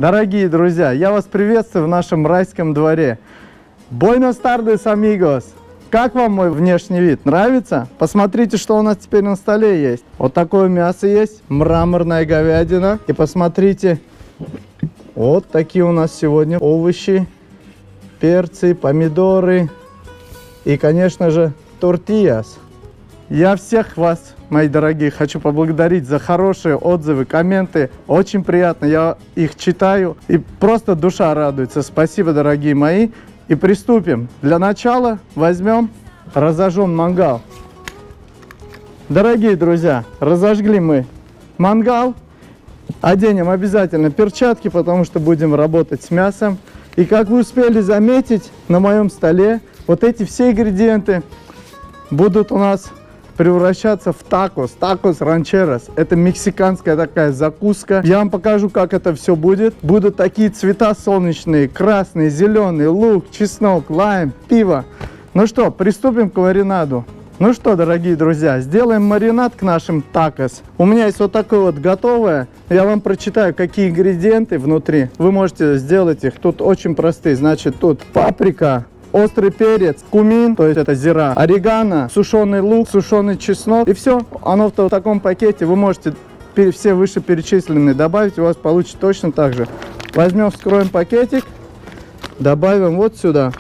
Дорогие друзья, я вас приветствую в нашем райском дворе. Buenos tardes, amigos! Как вам мой внешний вид? Нравится? Посмотрите, что у нас теперь на столе есть. Вот такое мясо есть, мраморная говядина. И посмотрите, вот такие у нас сегодня овощи, перцы, помидоры и, конечно же, тортильяс. Я всех вас, мои дорогие, хочу поблагодарить за хорошие отзывы, комменты. Очень приятно, я их читаю, и просто душа радуется. Спасибо, дорогие мои. И приступим. Для начала возьмем, разожжем мангал. Дорогие друзья, разожгли мы мангал. Оденем обязательно перчатки, потому что будем работать с мясом. И как вы успели заметить, на моем столе вот эти все ингредиенты будут у нас превращаться в такос, такос ранчерос. Это мексиканская такая закуска. Я вам покажу, как это все будет. Будут такие цвета солнечные, красный, зеленый, лук, чеснок, лайм, пиво. Ну что, приступим к маринаду. Ну что, дорогие друзья, сделаем маринад к нашим такос. У меня есть вот такое вот готовое. Я вам прочитаю, какие ингредиенты внутри. Вы можете сделать их. Тут очень простые. Значит, тут паприка, острый перец, кумин, то есть это зира, орегано, сушеный лук, сушеный чеснок. И все, оно в таком пакете. Вы можете все вышеперечисленные добавить, у вас получится точно так же. Возьмем, вскроем пакетик, добавим вот сюда.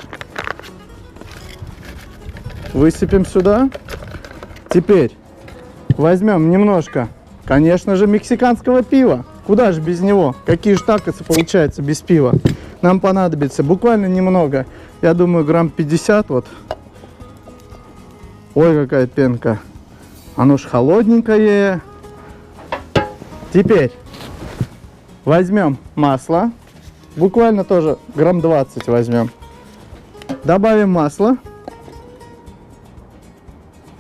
Высыпем сюда. Теперь возьмем немножко, конечно же, мексиканского пива. Куда же без него? Какие же такосы получается без пива? Нам понадобится буквально немного. Я думаю, грамм 50 вот. Ой, какая пенка. Оно ж холодненькое. Теперь возьмем масло. Буквально тоже грамм 20 возьмем. Добавим масло.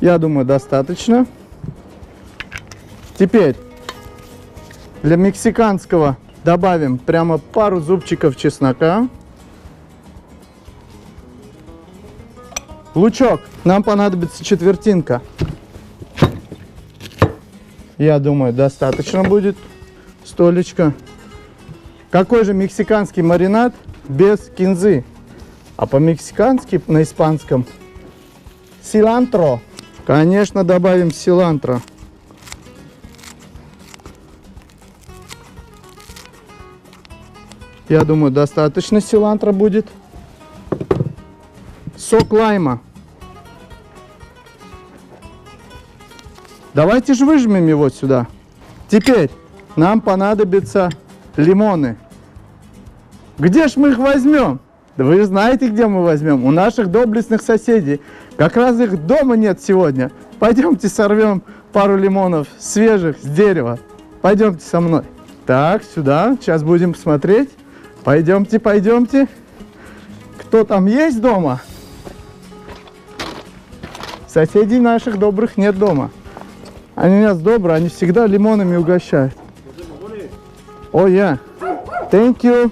Я думаю, достаточно. Теперь для мексиканского добавим прямо пару зубчиков чеснока. Лучок. Нам понадобится четвертинка. Я думаю, достаточно будет столечко. Какой же мексиканский маринад без кинзы? А по-мексикански, на испанском, силантро. Конечно, добавим силантро. Я думаю, достаточно силантро будет. Сок лайма. Давайте же выжмем его сюда. Теперь нам понадобятся лимоны. Где ж мы их возьмем? Да вы знаете, где мы возьмем. У наших доблестных соседей. Как раз их дома нет сегодня. Пойдемте сорвем пару лимонов свежих с дерева. Пойдемте со мной. Так, сюда. Сейчас будем смотреть. Пойдемте, пойдемте. Кто там есть дома? Соседей наших добрых нет дома. Они у нас добрые, они всегда лимонами угощают. О, я. Thank you.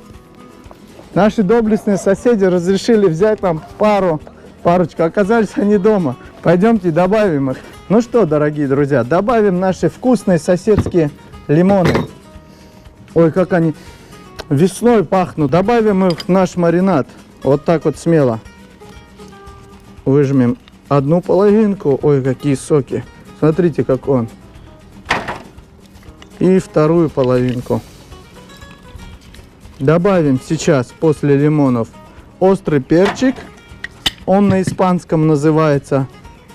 Наши доблестные соседи разрешили взять нам парочку. Оказались они дома. Пойдемте добавим их. Ну что, дорогие друзья, добавим наши вкусные соседские лимоны. Ой, как они весной пахнут. Добавим их в наш маринад. Вот так вот смело. Выжмем одну половинку. Ой, какие соки. Смотрите, как он. И вторую половинку. Добавим сейчас после лимонов острый перчик. Он на испанском называется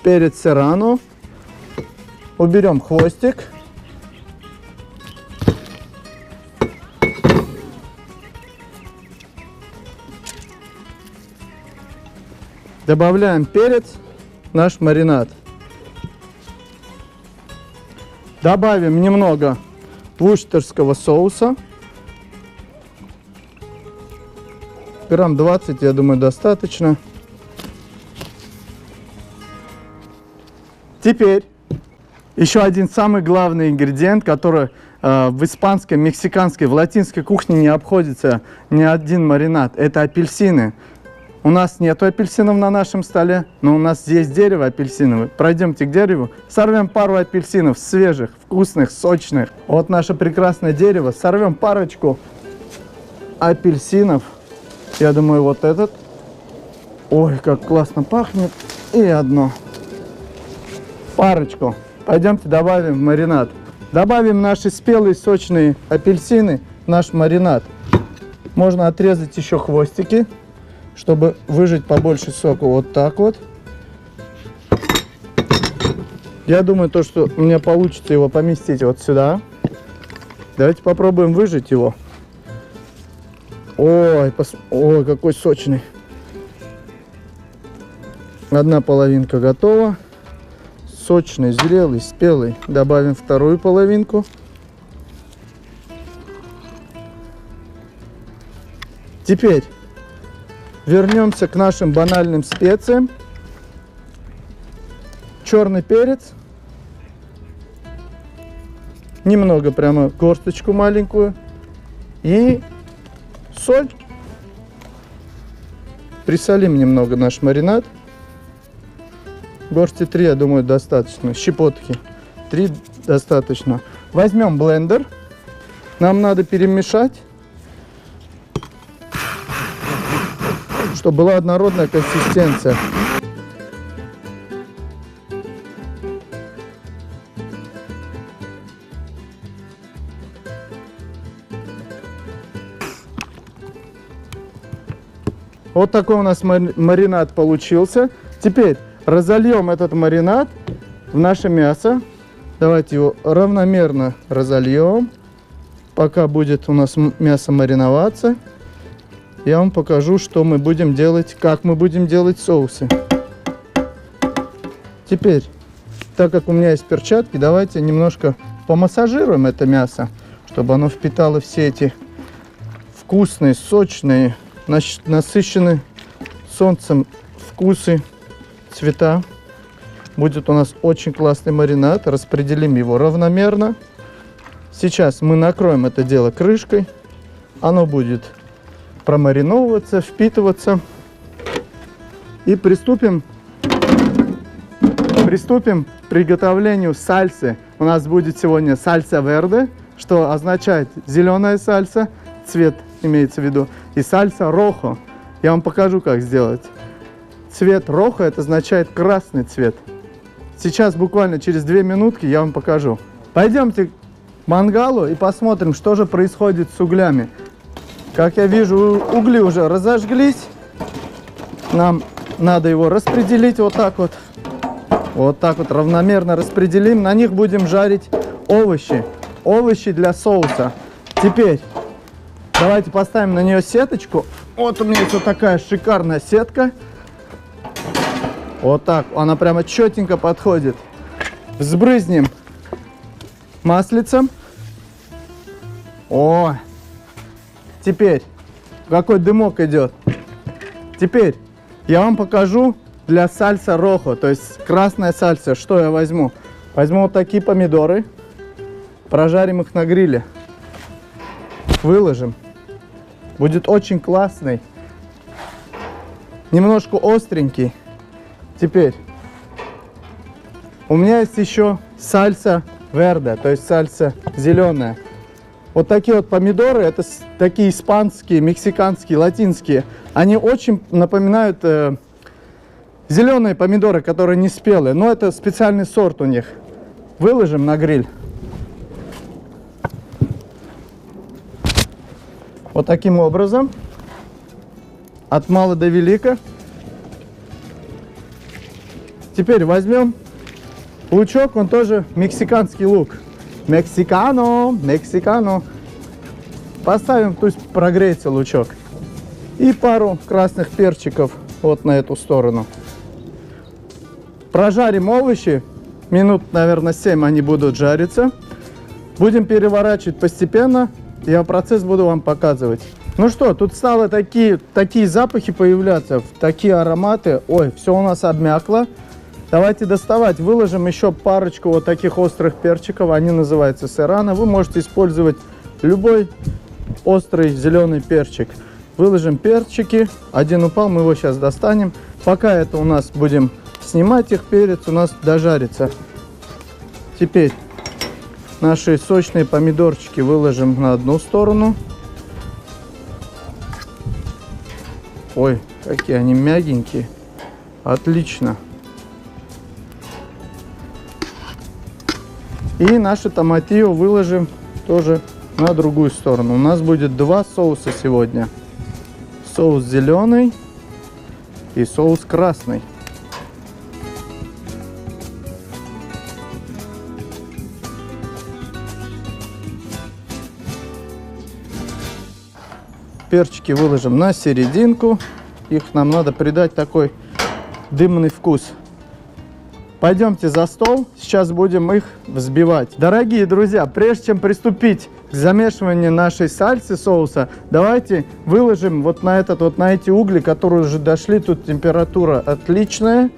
перец серрано. Уберем хвостик. Добавляем перец в наш маринад. Добавим немного вустерского соуса. Грамм 20, я думаю, достаточно. Теперь еще один самый главный ингредиент, который в испанской, мексиканской, в латинской кухне не обходится ни один маринад. Это апельсины. У нас нету апельсинов на нашем столе, но у нас есть дерево апельсиновое. Пройдемте к дереву, сорвем пару апельсинов свежих, вкусных, сочных. Вот наше прекрасное дерево. Сорвем парочку. апельсинов. Я думаю, вот этот. Ой, как классно пахнет. И одно. Парочку. Пойдемте добавим в маринад. Добавим наши спелые сочные апельсины в наш маринад. Можно отрезать еще хвостики, чтобы выжать побольше сока. Вот так вот. Я думаю, то, что у меня получится его поместить вот сюда. Давайте попробуем выжать его. Ой, ой, какой сочный. Одна половинка готова. Сочный, зрелый, спелый. Добавим вторую половинку. Теперь вернемся к нашим банальным специям. Черный перец. Немного, прямо горсточку маленькую. И соль. Присолим немного наш маринад. Горсти 3, я думаю, достаточно. Щепотки 3 достаточно. Возьмем блендер. Нам надо перемешать, чтобы была однородная консистенция. Вот такой у нас маринад получился. Теперь разольем этот маринад в наше мясо. Давайте его равномерно разольем. Пока будет у нас мясо мариноваться, я вам покажу, что мы будем делать, как мы будем делать соусы. Теперь, так как у меня есть перчатки, давайте немножко помассажируем это мясо, чтобы оно впитало все эти вкусные, сочные, насыщенные солнцем вкусы, цвета. Будет у нас очень классный маринад. Распределим его равномерно. Сейчас мы накроем это дело крышкой. Оно будет промариновываться, впитываться. И приступим к приготовлению сальсы. У нас будет сегодня сальса верде, что означает зеленая сальса, цвет имеется в виду, и сальса рохо. Я вам покажу, как сделать. Цвет рохо, это означает красный цвет. Сейчас буквально через 2 минутки я вам покажу. Пойдемте к мангалу и посмотрим, что же происходит с углями. Как я вижу, угли уже разожглись. Нам надо его распределить вот так вот. Вот так вот равномерно распределим. На них будем жарить овощи. Овощи для соуса. Теперь давайте поставим на нее сеточку. Вот у меня есть вот такая шикарная сетка. Вот так. Она прямо четенько подходит. Взбрызнем маслицем. О! Теперь какой дымок идет. Теперь я вам покажу для сальса рохо, то есть красная сальса. Что я возьму? Возьму вот такие помидоры. Прожарим их на гриле. Выложим. Будет очень классный. Немножко остренький. Теперь у меня есть еще сальса верде, то есть сальса зеленая. Вот такие вот помидоры, это такие испанские, мексиканские, латинские. Они очень напоминают зеленые помидоры, которые не спелые, но это специальный сорт у них. Выложим на гриль. Вот таким образом, от мала до велика. Теперь возьмем лучок, он тоже мексиканский лук. Мексикано. Поставим, пусть прогреется лучок. И пару красных перчиков вот на эту сторону. Прожарим овощи. Минут, наверное, 7 они будут жариться. Будем переворачивать постепенно. Я процесс буду вам показывать. Ну что, тут стало такие запахи появляться, такие ароматы. Ой, все у нас обмякло. Давайте доставать. Выложим еще парочку вот таких острых перчиков. Они называются серрано. Вы можете использовать любой острый зеленый перчик. Выложим перчики. Один упал, мы его сейчас достанем. Пока это у нас будем снимать их, перец у нас дожарится. Теперь наши сочные помидорчики выложим на одну сторону. Ой, какие они мягенькие. Отлично. И наше томатио выложим тоже на другую сторону. У нас будет два соуса сегодня. Соус зеленый и соус красный. Перчики выложим на серединку. Их нам надо придать такой дымный вкус. Пойдемте за стол, сейчас будем их взбивать. Дорогие друзья, прежде чем приступить к замешиванию нашей сальсы соуса, давайте выложим вот на эти угли, которые уже дошли. Тут температура отличная.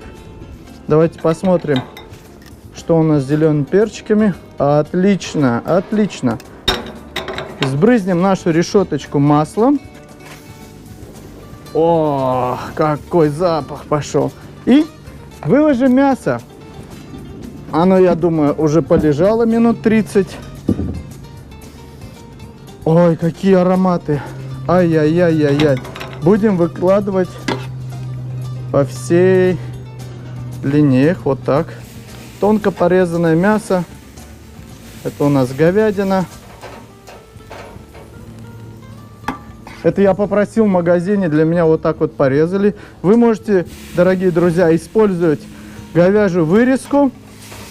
Давайте посмотрим, что у нас с зелеными перчиками. Отлично, отлично. Сбрызнем нашу решеточку маслом. О, какой запах пошел. И выложим мясо. Оно, я думаю, уже полежало минут 30. Ой, какие ароматы. Ай-яй-яй-яй-яй. Будем выкладывать по всей длине. Вот так. Тонко порезанное мясо. Это у нас говядина. Это я попросил в магазине, для меня вот так вот порезали. Вы можете, дорогие друзья, использовать говяжью вырезку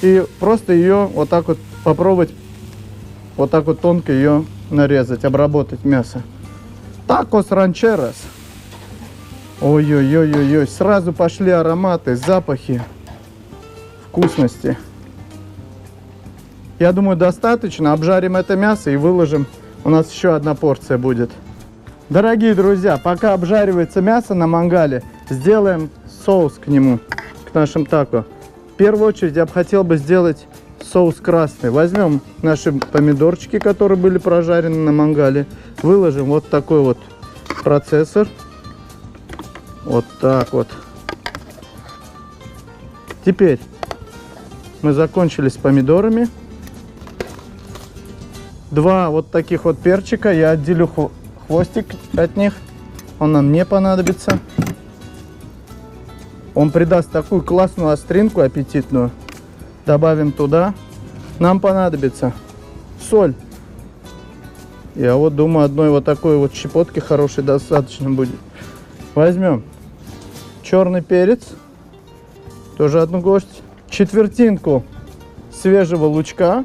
и просто ее вот так вот попробовать, вот так вот тонко ее нарезать, обработать мясо. Такос ранчерос. Ой-ой-ой-ой-ой, сразу пошли ароматы, запахи, вкусности. Я думаю, достаточно. Обжарим это мясо и выложим. У нас еще одна порция будет. Дорогие друзья, пока обжаривается мясо на мангале, сделаем соус к нему, к нашим тако. В первую очередь я бы хотел сделать соус красный. Возьмем наши помидорчики, которые были прожарены на мангале, выложим вот такой вот процессор. Вот так вот. Теперь мы закончили с помидорами. Два вот таких вот перчика я отделю хвостик от них, он нам не понадобится. Он придаст такую классную остринку аппетитную. Добавим туда. Нам понадобится соль. Я вот думаю, одной вот такой вот щепотки хорошей достаточно будет. Возьмем черный перец, тоже одну горсть, четвертинку свежего лучка,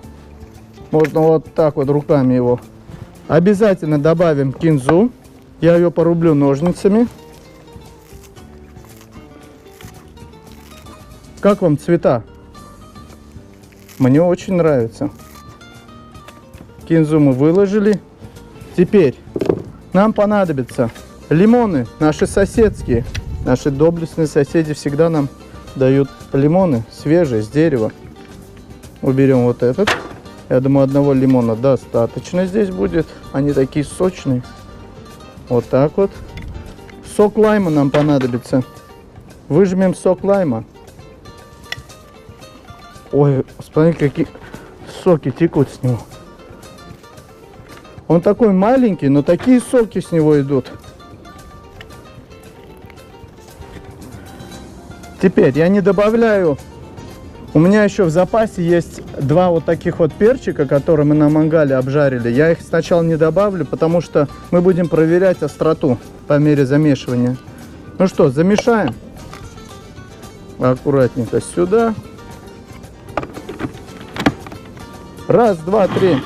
можно вот так вот руками его. Обязательно добавим кинзу. Я ее порублю ножницами. Как вам цвета? Мне очень нравится. Кинзу мы выложили. Теперь нам понадобятся лимоны, наши соседские. Наши доблестные соседи всегда нам дают лимоны свежие, с дерева. Уберем вот этот. Я думаю, одного лимона достаточно здесь будет. Они такие сочные. Вот так вот. Сок лайма нам понадобится. Выжмем сок лайма. Ой, смотри, какие соки текут с него. Он такой маленький, но такие соки с него идут. Теперь я не добавляю. У меня еще в запасе есть два вот таких вот перчика, которые мы на мангале обжарили. Я их сначала не добавлю, потому что мы будем проверять остроту по мере замешивания. Ну что, замешаем. Аккуратненько сюда. Раз, два, три.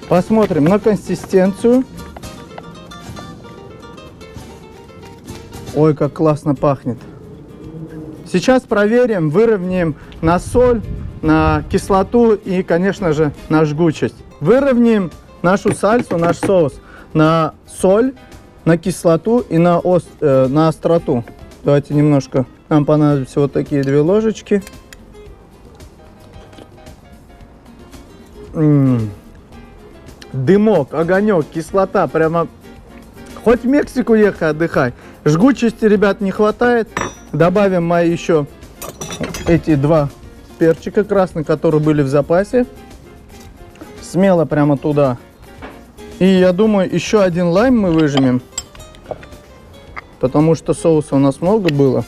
Посмотрим на консистенцию. Ой, как классно пахнет. Сейчас проверим, выровняем на соль, на кислоту и, конечно же, на жгучесть. Выровняем нашу сальсу, наш соус на соль, на кислоту и на остроту. Давайте немножко. Нам понадобятся вот такие 2 ложечки. Дымок, огонек, кислота. Прямо хоть в Мексику ехай, отдыхай. Жгучести, ребят, не хватает. Добавим мои еще эти 2 перчика красных, которые были в запасе. Смело прямо туда И я думаю, еще один лайм мы выжмем, потому что соуса у нас много было.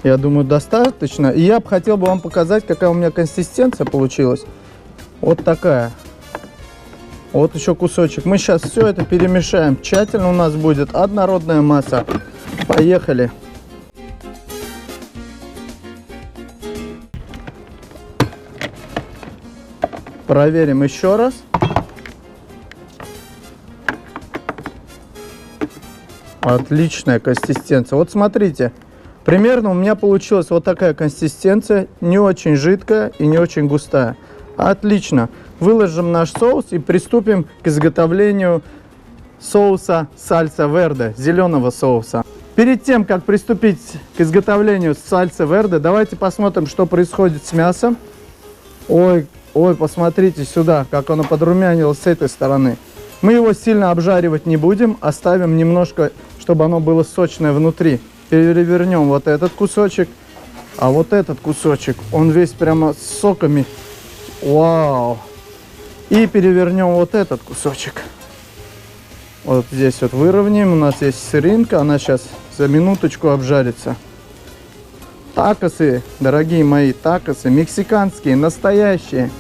Я думаю, достаточно. И я бы хотел вам показать, какая у меня консистенция получилась. Вот такая. Вот еще кусочек. Мы сейчас все это перемешаем тщательно. У нас будет однородная масса. Поехали. Проверим еще раз. Отличная консистенция. Вот смотрите. Примерно у меня получилась вот такая консистенция. Не очень жидкая и не очень густая. Отлично. Выложим наш соус и приступим к изготовлению соуса сальса верде, зеленого соуса. Перед тем, как приступить к изготовлению сальса верде, давайте посмотрим, что происходит с мясом. Ой, посмотрите сюда, как оно подрумянилось с этой стороны. Мы его сильно обжаривать не будем, оставим немножко, чтобы оно было сочное внутри. Перевернем вот этот кусочек, а вот этот кусочек, он весь прямо с соками. Вау! И перевернем вот этот кусочек. Вот здесь вот выровняем. У нас есть сыринка, она сейчас за минуточку обжарится. Такосы, дорогие мои, такосы, мексиканские, настоящие.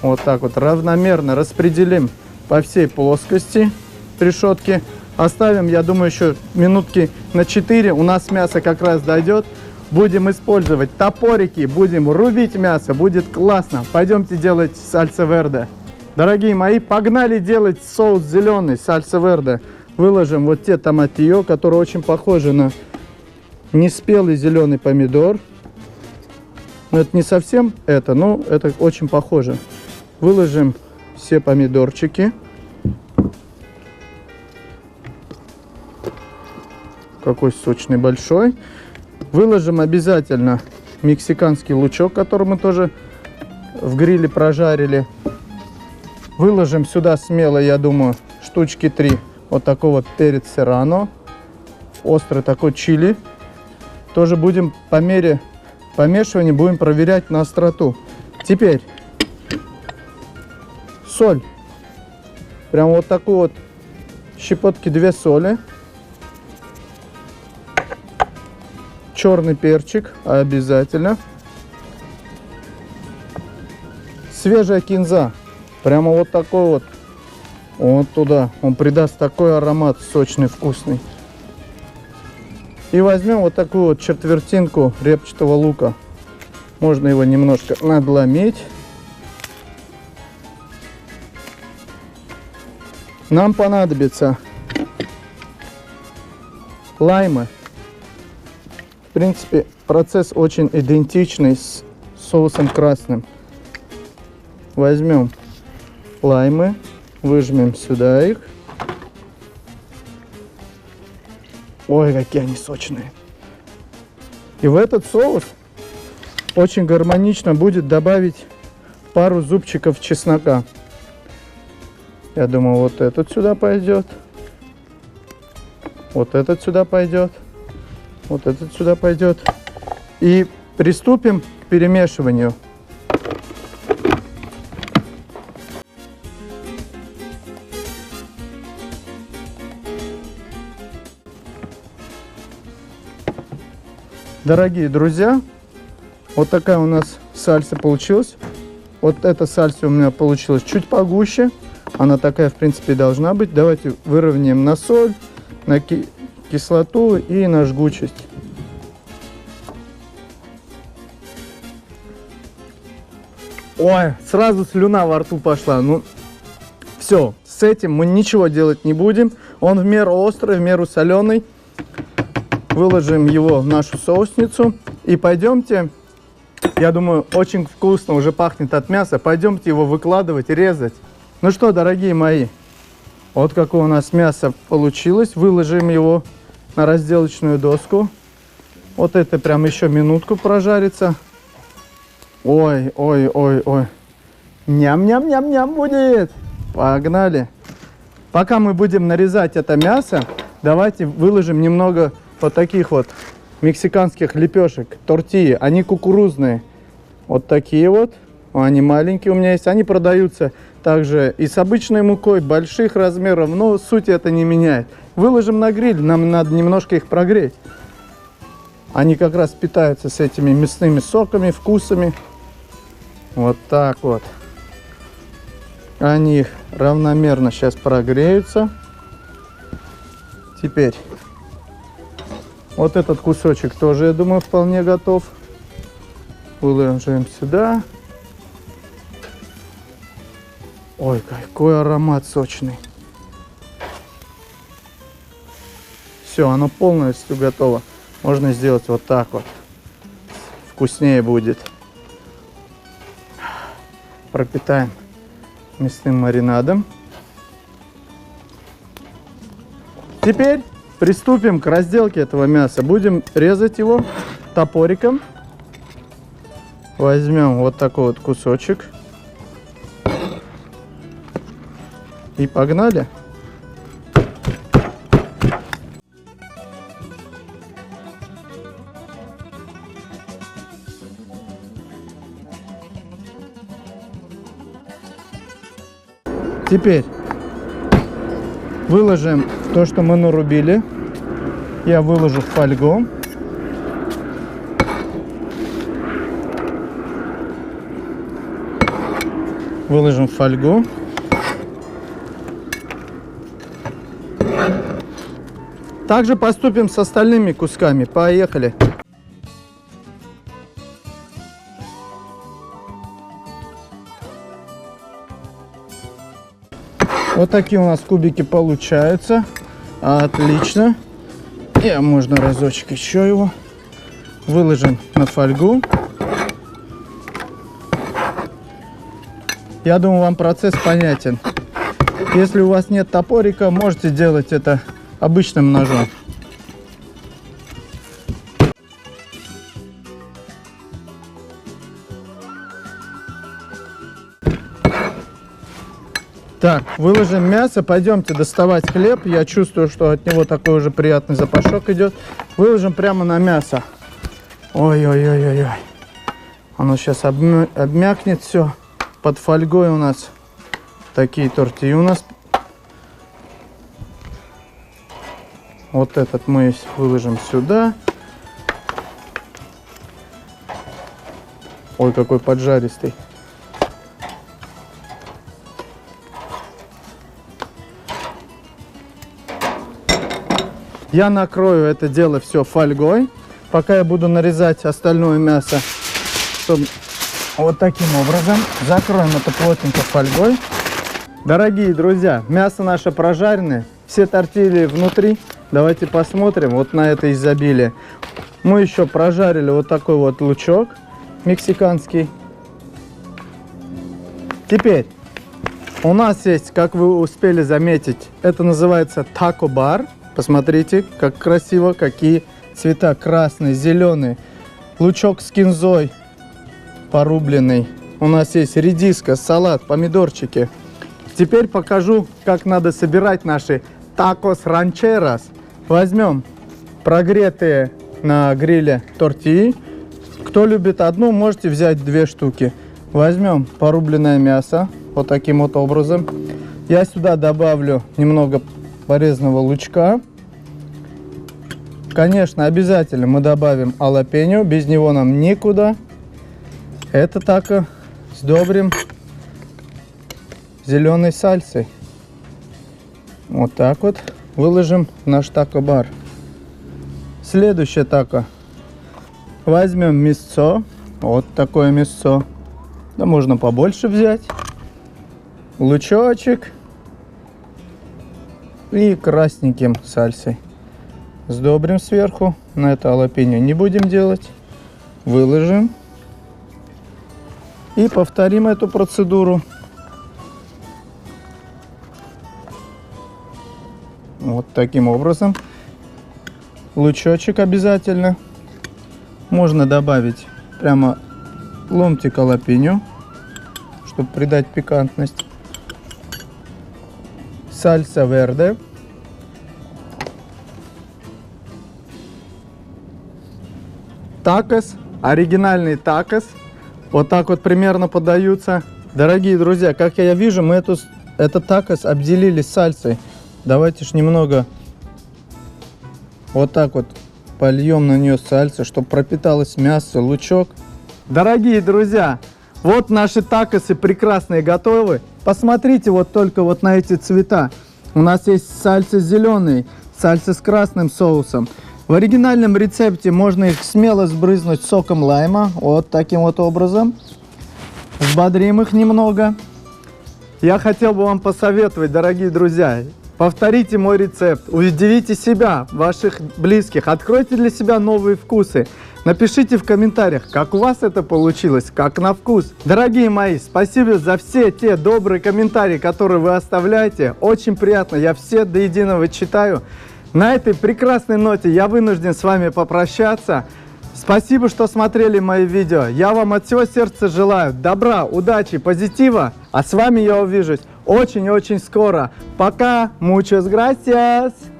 Вот так вот равномерно распределим по всей плоскости решетки. Оставим, я думаю, еще минутки на 4. У нас мясо как раз дойдет. Будем использовать топорики, будем рубить мясо, будет классно. Пойдемте делать сальса верде. Дорогие мои, погнали делать соус зеленый, сальса верде. Выложим вот те томатио, которые очень похожи на неспелый зеленый помидор. Но это не совсем это, но это очень похоже. Выложим все помидорчики. Какой сочный, большой. Выложим обязательно мексиканский лучок, который мы тоже в гриле прожарили. Выложим сюда смело, я думаю, штучки 3 вот такого перец серрано. Острый такой чили. Тоже будем по мере помешивания будем проверять на остроту. Теперь соль. Прям вот такой вот щепотки 2 соли. Черный перчик обязательно. Свежая кинза. Прямо вот такой вот. Вот туда. Он придаст такой аромат сочный, вкусный. И возьмем вот такую вот четвертинку репчатого лука. Можно его немножко надломить. Нам понадобится лаймы. В принципе, процесс очень идентичный с соусом красным. Возьмем лаймы, выжмем сюда их. Ой, какие они сочные. И в этот соус очень гармонично будет добавить пару зубчиков чеснока. Я думаю, вот этот сюда пойдет. Вот этот сюда пойдет. Вот этот сюда пойдет. И приступим к перемешиванию. Дорогие друзья, вот такая у нас сальса получилась. Вот эта сальса у меня получилась чуть погуще. Она такая, в принципе, должна быть. Давайте выровняем на соль, на кислоту и на жгучесть. Ой, сразу слюна во рту пошла. Ну, все, с этим мы ничего делать не будем. Он в меру острый, в меру соленый. Выложим его в нашу соусницу. И пойдемте, я думаю, очень вкусно уже пахнет от мяса. Пойдемте его выкладывать, резать. Ну что, дорогие мои, вот какое у нас мясо получилось. Выложим его на разделочную доску. Вот это прям еще минутку прожарится. Ой, ой, ой, ой. Ням-ням-ням-ням будет. Погнали. Пока мы будем нарезать это мясо, давайте выложим немного вот таких вот мексиканских лепешек, тортильи. Они кукурузные. Вот такие вот. Они маленькие у меня есть. Они продаются также и с обычной мукой больших размеров, но суть это не меняет. Выложим на гриль, нам надо немножко их прогреть. Они как раз питаются с этими мясными соками, вкусами. Вот так вот. Они равномерно сейчас прогреются. Теперь вот этот кусочек тоже, я думаю, вполне готов. Выложим сюда. Ой, какой аромат сочный. Все, оно полностью готово. Можно сделать вот так вот. Вкуснее будет. Пропитаем мясным маринадом. Теперь приступим к разделке этого мяса. Будем резать его топориком. Возьмем вот такой вот кусочек. И погнали. Теперь выложим то, что мы нарубили. Я выложу в фольгу. Выложим в фольгу. Также поступим с остальными кусками. Поехали. Вот такие у нас кубики получаются. Отлично. И можно разочек еще его. Выложим на фольгу. Я думаю, вам процесс понятен. Если у вас нет топорика, можете делать это обычным ножом. Так, выложим мясо, пойдемте доставать хлеб. Я чувствую, что от него такой уже приятный запашок идет. Выложим прямо на мясо. Ой-ой-ой-ой-ой. Оно сейчас обмякнет все. Под фольгой у нас такие тортильи у нас. Вот этот мы выложим сюда. Ой, какой поджаристый. Я накрою это дело все фольгой, пока я буду нарезать остальное мясо, чтобы вот таким образом закроем это плотненько фольгой. Дорогие друзья, мясо наше прожаренное, все тортильи внутри. Давайте посмотрим вот на это изобилие. Мы еще прожарили вот такой вот лучок мексиканский. Теперь у нас есть, как вы успели заметить, это называется тако-бар. Посмотрите, как красиво, какие цвета: красный, зеленый, лучок с кинзой порубленный. У нас есть редиска, салат, помидорчики. Теперь покажу, как надо собирать наши такос ранчерос. Возьмем прогретые на гриле тортильи. Кто любит одну, можете взять 2 штуки. Возьмем порубленное мясо вот таким вот образом. Я сюда добавлю немного порезанного лучка. Конечно, обязательно мы добавим алапеньо, без него нам никуда. Это тако сдобрим зеленой сальсой. Вот так вот выложим в наш тако-бар. Следующее тако. Возьмем мясцо, вот такое мясцо. Да можно побольше взять. Лучочек. И красненьким сальсой. Сдобрим сверху. На это алапеньо не будем делать. Выложим. И повторим эту процедуру. Вот таким образом. Лучочек обязательно. Можно добавить прямо ломтик алапеньо, чтобы придать пикантность. Сальса верде. Такос, оригинальный такос Вот так вот примерно подаются. Дорогие друзья, как я вижу, мы этот такос обделили сальсой. Давайте ж немного вот так вот польем на нее сальсу, чтобы пропиталось мясо, лучок. Дорогие друзья, вот наши такосы прекрасные готовы. Посмотрите вот только вот на эти цвета. У нас есть сальса зеленый, сальса с красным соусом. В оригинальном рецепте можно их смело сбрызнуть соком лайма. Вот таким вот образом. Взбодрим их немного. Я хотел бы вам посоветовать, дорогие друзья, повторите мой рецепт, удивите себя, ваших близких, откройте для себя новые вкусы. Напишите в комментариях, как у вас это получилось, как на вкус. Дорогие мои, спасибо за все те добрые комментарии, которые вы оставляете. Очень приятно, я все до единого читаю. На этой прекрасной ноте я вынужден с вами попрощаться. Спасибо, что смотрели мои видео. Я вам от всего сердца желаю добра, удачи, позитива. А с вами я увижусь очень-очень скоро. Пока. Muchas gracias.